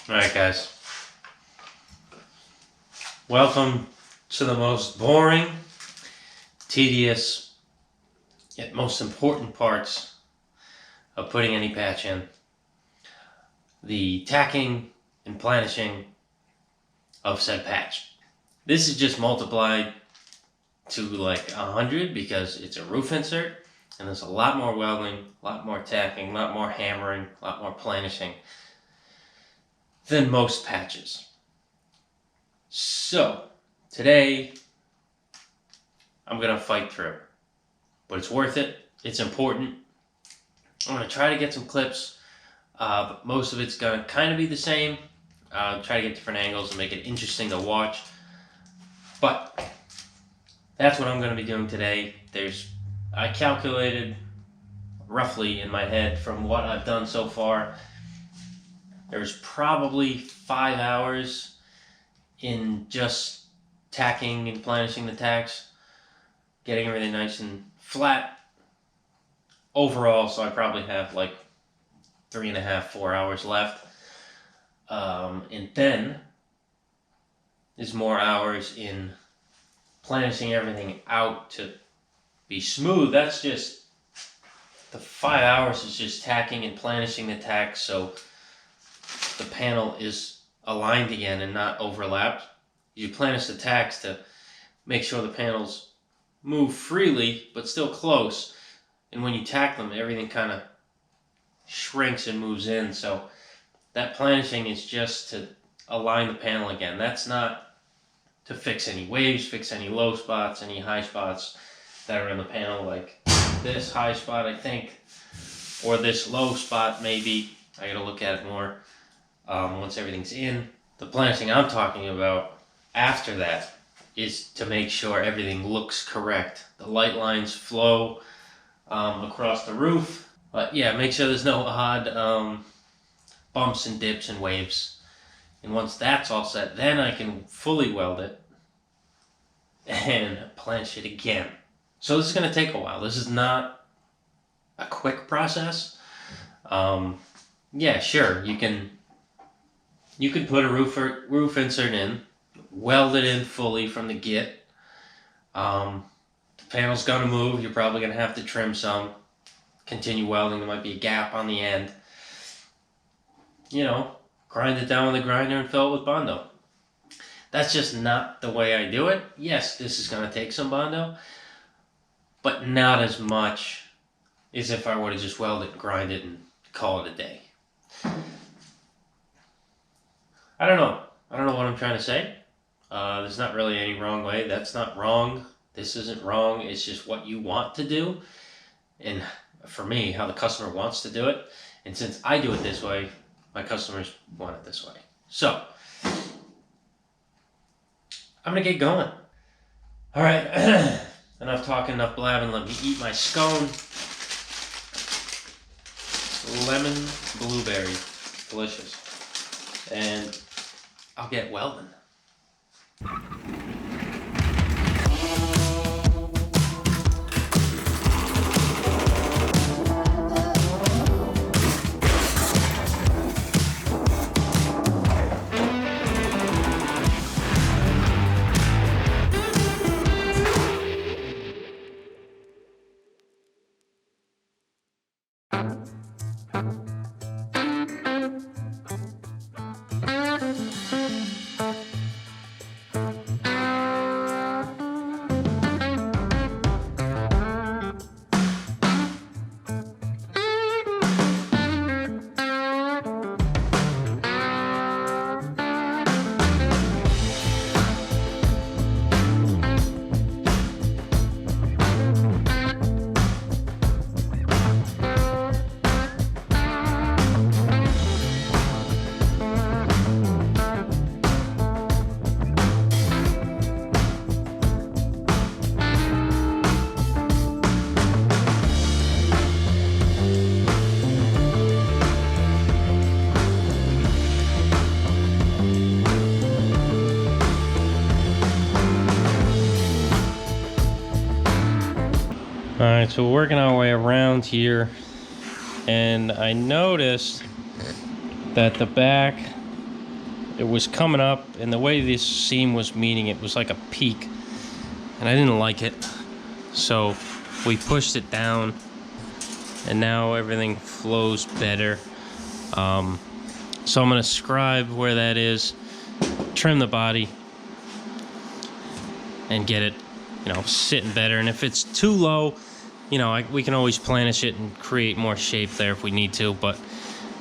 Alright guys, welcome to the most boring, tedious, yet most important parts of putting any patch in. The tacking and planishing of said patch. This is just multiplied to like 100 because it's a roof insert and there's a lot more welding, a lot more tacking, a lot more hammering, a lot more planishing than most patches. So today I'm gonna fight through, but it's worth it. It's important. I'm gonna try to get some clips, but most of it's gonna kind of be the same. Try to get different angles and make it interesting to watch. But that's what I'm gonna be doing today. I calculated roughly in my head from what I've done so far. There's probably 5 hours in just tacking and planishing the tacks, getting everything nice and flat overall, so I probably have like 3.5, 4 hours left. And then there's more hours in planishing everything out to be smooth. That's just, the 5 hours is just tacking and planishing the tacks so the panel is aligned again and not overlapped. You planish the tacks to make sure the panels move freely but still close, and when you tack them everything kind of shrinks and moves in. So that planishing is just to align the panel again. That's not to fix any waves, fix any low spots, any high spots that are in the panel, like this high spot I think, or this low spot maybe. I gotta look at it more once everything's in. The planishing I'm talking about after that is to make sure everything looks correct. The light lines flow across the roof. But yeah, make sure there's no odd bumps and dips and waves. And once that's all set, then I can fully weld it and planish it again. So this is going to take a while. This is not a quick process. Yeah, sure, you can put a roof insert in, weld it in fully from the get. The panel's going to move. You're probably going to have to trim some, continue welding. There might be a gap on the end. You know, grind it down with a grinder and fill it with Bondo. That's just not the way I do it. Yes, this is going to take some Bondo, but not as much as if I were to just weld it, grind it, and call it a day. I don't know what I'm trying to say. There's not really any wrong way. That's not wrong. This isn't wrong. It's just what you want to do. And for me, how the customer wants to do it. And since I do it this way, my customers want it this way. So, I'm going to get going. All right. Enough talking, enough blabbing. Let me eat my scone. Lemon blueberry. Delicious. And I'll get welding. Alright, so we're working our way around here, and I noticed that the back it was coming up, and the way this seam was meeting, it was like a peak, and I didn't like it. So we pushed it down, and now everything flows better. So I'm gonna scribe where that is, trim the body, and get it, you know, sitting better. And if it's too low, you know, we can always planish it and create more shape there if we need to. But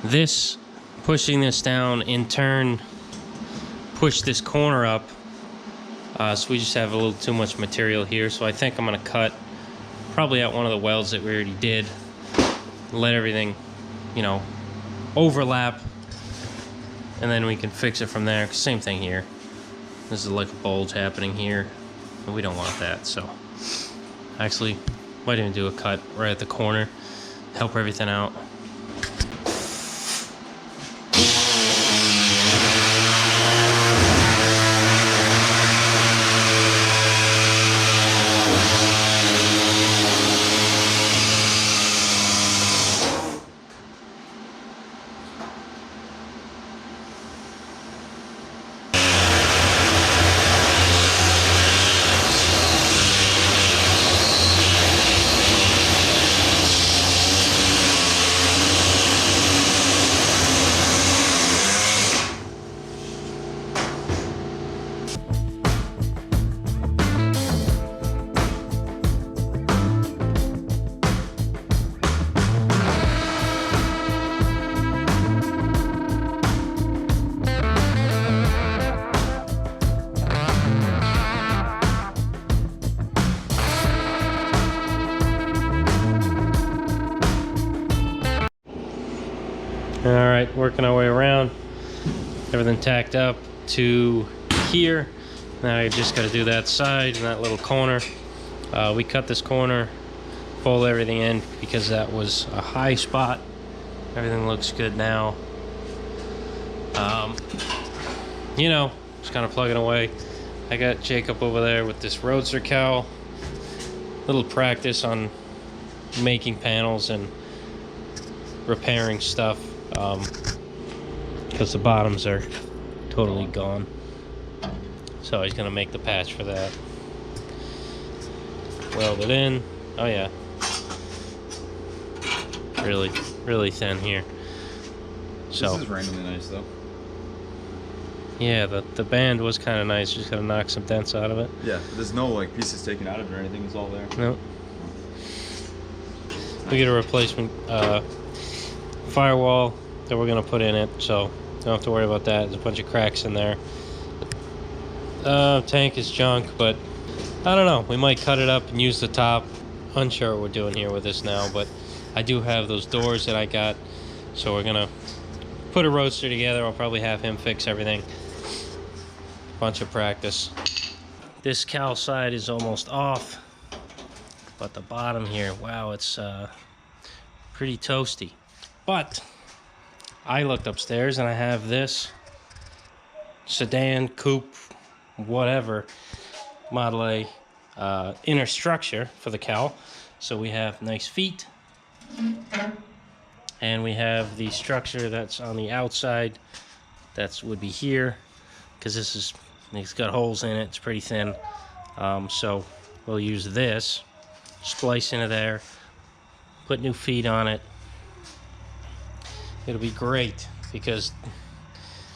this, pushing this down, in turn, push this corner up. So we just have a little too much material here. So I think I'm gonna cut probably out one of the welds that we already did. Let everything, you know, overlap, and then we can fix it from there. Same thing here. This is like a bulge happening here, and we don't want that. So actually, might even do a cut right at the corner, help everything out. All right, working our way around, everything tacked up to here. Now I just got to do that side and that little corner. We cut this corner, fold everything in because that was a high spot. Everything looks good now. You know, just kind of plugging away. I got Jacob over there with this Roadster cowl. Little practice on making panels and repairing stuff. Because the bottoms are totally gone. So he's gonna make the patch for that. Weld it in. Oh yeah. Really thin here. So this is randomly nice though. Yeah, the band was kind of nice. Just gotta knock some dents out of it. Yeah, there's no like pieces taken out of it or anything. It's all there. Nope. We get a replacement firewall that we're gonna put in it, so don't have to worry about that. There's a bunch of cracks in there. Tank is junk, but I don't know. We might cut it up and use the top. Unsure what we're doing here with this now, but I do have those doors that I got, so we're gonna put a Roadster together. I'll probably have him fix everything. Bunch of practice. This cowl side is almost off, but the bottom here, wow, it's pretty toasty. But I looked upstairs and I have this sedan, coupe, whatever, Model A inner structure for the cowl. So we have nice feet, and we have the structure that's on the outside. That would be here, because it's got holes in it. It's pretty thin. So we'll use this, splice into there, put new feet on it. It'll be great because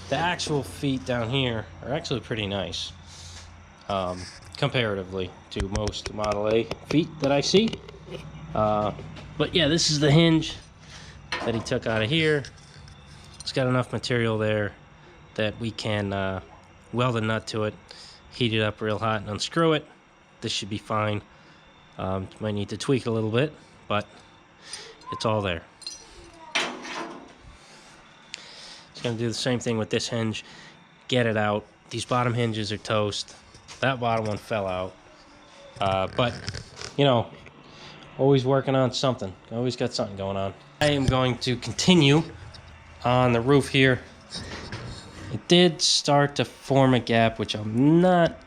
the actual feet down here are actually pretty nice, comparatively to most Model A feet that I see. But yeah, this is the hinge that he took out of here. It's got enough material there that we can weld a nut to it, heat it up real hot, and unscrew it. This should be fine. Might need to tweak a little bit, but it's all there. Going to do the same thing with this hinge, get it out. These bottom hinges are toast. That bottom one fell out, but you know, always working on something. Always got something going on. I am going to continue on the roof here. It did start to form a gap, which I'm not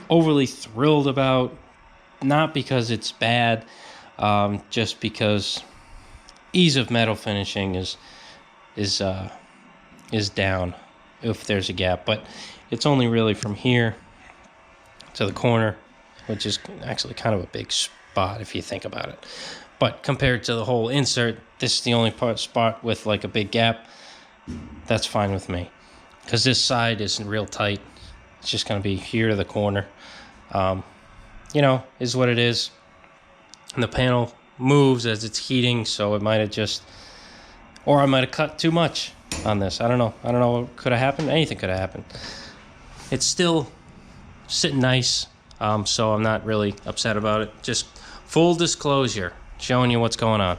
overly thrilled about. Not because it's bad, just because ease of metal finishing is down. if there's a gap, but it's only really from here to the corner, which is actually kind of a big spot if you think about it. But compared to the whole insert, this is the only spot with like a big gap. That's fine with me, because this side isn't real tight. It's just going to be here to the corner. You know, is what it is. And the panel moves as it's heating, so it might have just, or I might have cut too much on this. I don't know what could have happened. Anything could have happened. It's still sitting nice, so I'm not really upset about it. Just full disclosure, showing you what's going on.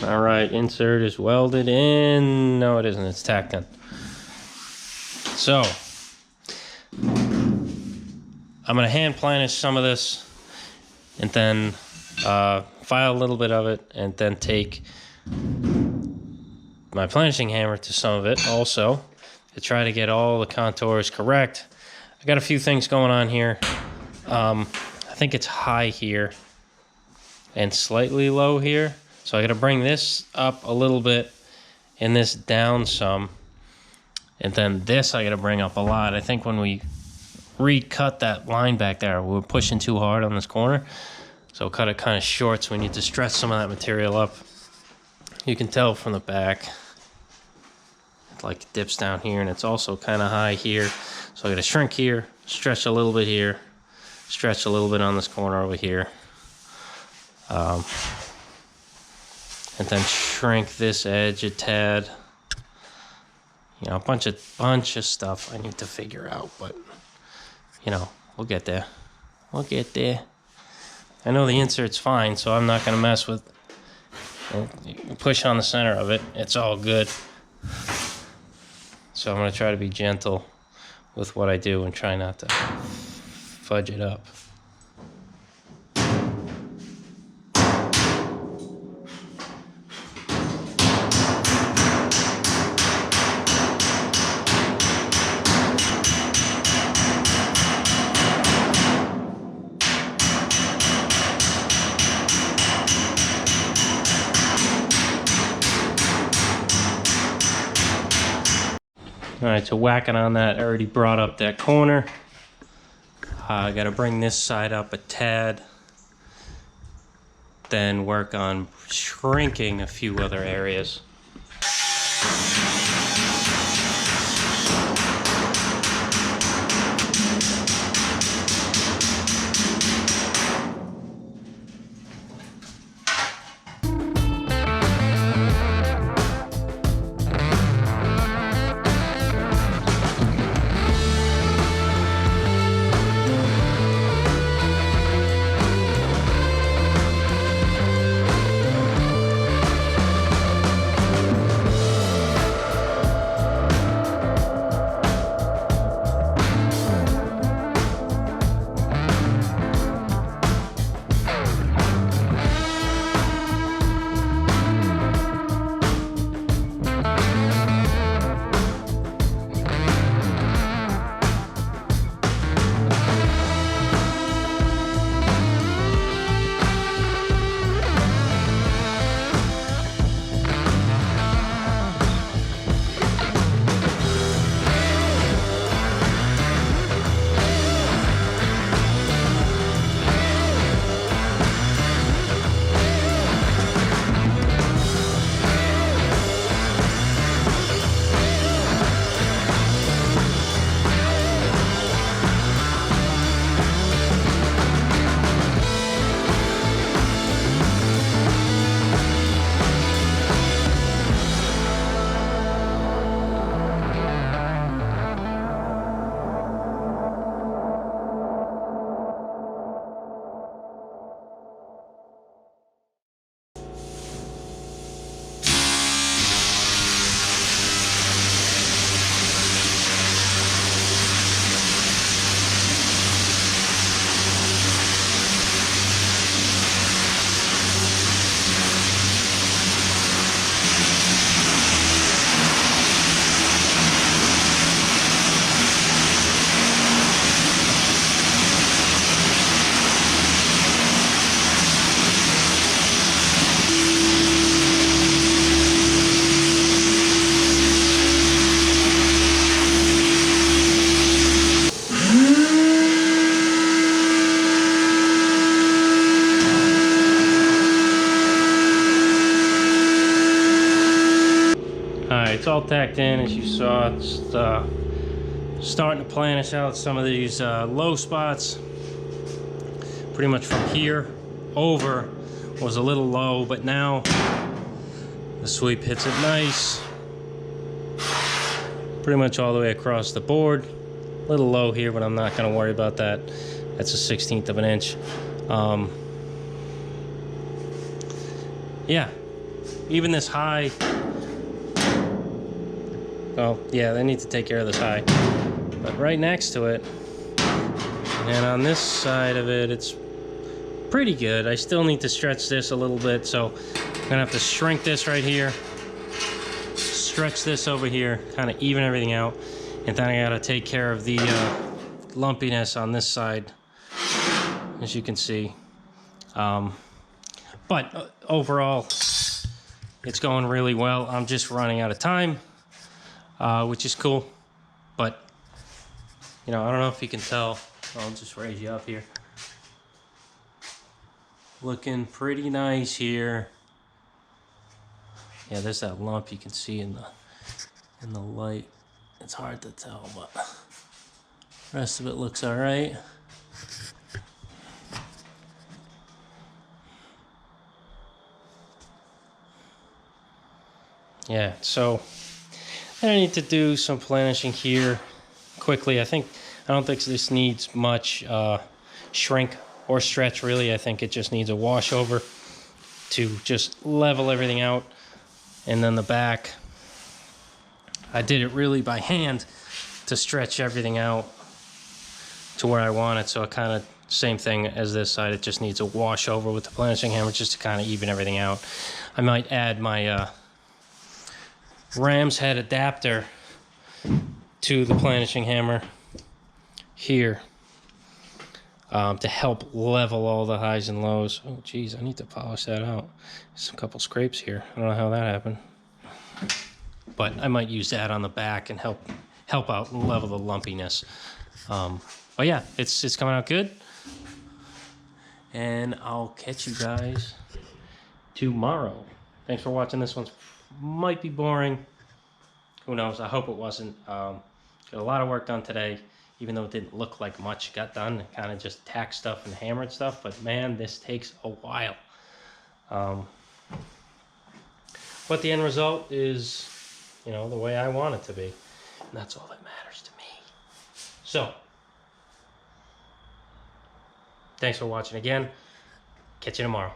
All right, insert is welded in. No, it isn't. It's tacked in. So, I'm going to hand planish some of this and then file a little bit of it and then take my planishing hammer to some of it also to try to get all the contours correct. I got a few things going on here. I think it's high here and slightly low here. So I got to bring this up a little bit and this down some. And then this I got to bring up a lot. I think when we recut that line back there, we were pushing too hard on this corner. So cut it kind of short, so we need to stretch some of that material up. You can tell from the back, it like dips down here, and it's also kind of high here. So I got to shrink here, stretch a little bit here, stretch a little bit on this corner over here. And then shrink this edge a tad. You know, a bunch of stuff I need to figure out, but you know, we'll get there. We'll get there. I know the insert's fine, so I'm not gonna mess with it. Push on the center of it. It's all good. So I'm gonna try to be gentle with what I do and try not to fudge it up. All right, so whacking on that, I already brought up that corner. I gotta bring this side up a tad. Then work on shrinking a few other areas. all tacked in, as you saw. It's starting to planish out some of these low spots. Pretty much from here over was a little low, but now the sweep hits it nice. Pretty much all the way across the board. A little low here, but I'm not going to worry about that. That's a 1/16 of an inch. Yeah, even this high. Oh, yeah, they need to take care of this high. But right next to it, and on this side of it, it's pretty good. I still need to stretch this a little bit, so I'm gonna have to shrink this right here, stretch this over here, kind of even everything out, and then I gotta take care of the lumpiness on this side, as you can see. But overall, it's going really well. I'm just running out of time, which is cool. But, you know, I don't know if you can tell. I'll just raise you up here. Looking pretty nice here. Yeah, there's that lump you can see in the light. It's hard to tell, but the rest of it looks all right. Yeah, so I need to do some planishing here quickly. I don't think this needs much shrink or stretch, really. I think it just needs a wash over to just level everything out. And then the back, I did it really by hand to stretch everything out to where I want it. So it kind of, same thing as this side, it just needs a wash over with the planishing hammer just to kind of even everything out. I might add my ram's head adapter to the planishing hammer here to help level all the highs and lows. Oh geez, I need to polish that out. There's a couple scrapes here. I don't know how that happened, but I might use that on the back and help out and level the lumpiness. But yeah, it's coming out good, and I'll catch you guys tomorrow. Thanks for watching. This one might be boring. Who knows? I hope it wasn't. Got a lot of work done today, even though it didn't look like much got done. Kind of just tacked stuff and hammered stuff. But man, this takes a while. But the end result is, you know, the way I want it to be. And that's all that matters to me. So, thanks for watching again. Catch you tomorrow.